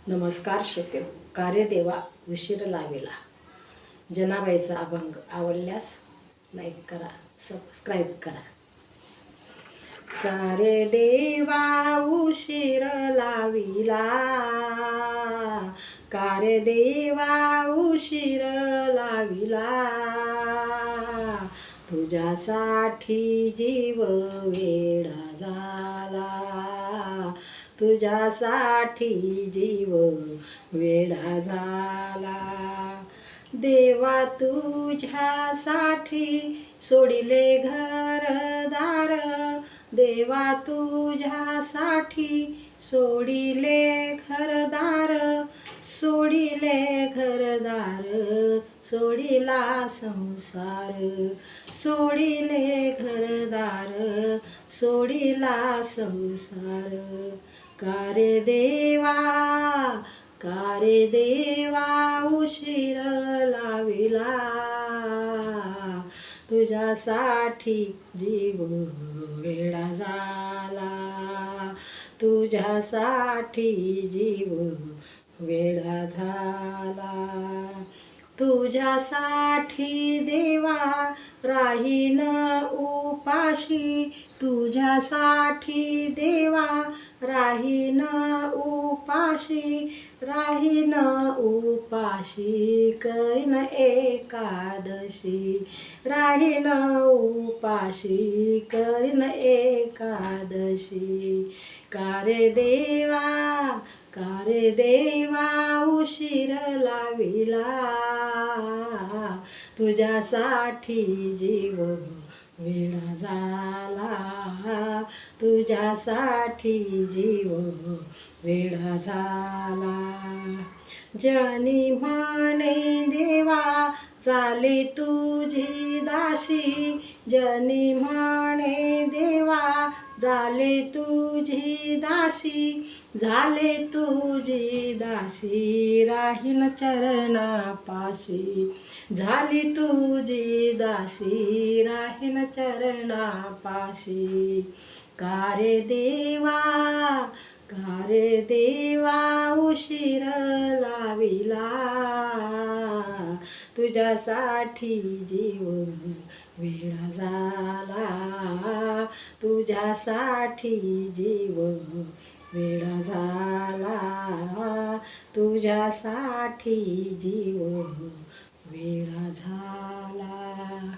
नमस्कार श्रोते. कार्यदेवा उशीर लावेला जनाबाईचा अभंग आवडल्यास लाईक करा, सबस्क्राईब करा. कार्यदेवा उशीर लाविला, कार्यदेवा उशीर लाविला, तुझ्यासाठी जीव वेडा झाला, तुझ्यासाठी जीव वेडा झाला. देवा तुझ्यासाठी सोडिले घरदार, देवा तुझ्यासाठी सोडिले घरदार, सोडिले घरदार, सोडिला संसार, सोडिले घरदार, सोडिला संसार. कार्यदेवा, कार्यदेवा उशीर लाविला, तुझ्यासाठी जीव वेडा झाला, तुझ्यासाठी जीव वेडा झाला. तुझ्यासाठी देवा राहीन उपाशी, तुझ्यासाठी देवा राहीन उपाशी, राहीन उपाशी, करीन एकादशी, राहीन उपाशी, करीन एकादशी. कार्यदेवा, कार्यदेवा उशीर लाविला, तुझ्यासाठी जीव वेडा झाला, तुझ्यासाठी जीव वेडा झाला. जनी म्हणे देवा झाली तुझी दासी, जनी म्हणे देवा झाले तुझी दासी, झाले तुझी दासी, राहीन चरणापाशी, झाली तुझी दासी, राहीन चरणापाशी. कार्यदेवा, कार्यदेवा उशीर लाविला, तुझ्यासाठी जीव वेडा झाला, तुझ्यासाठी जीव वेडा झाला, तुझ्यासाठी जीव वेडा झाला.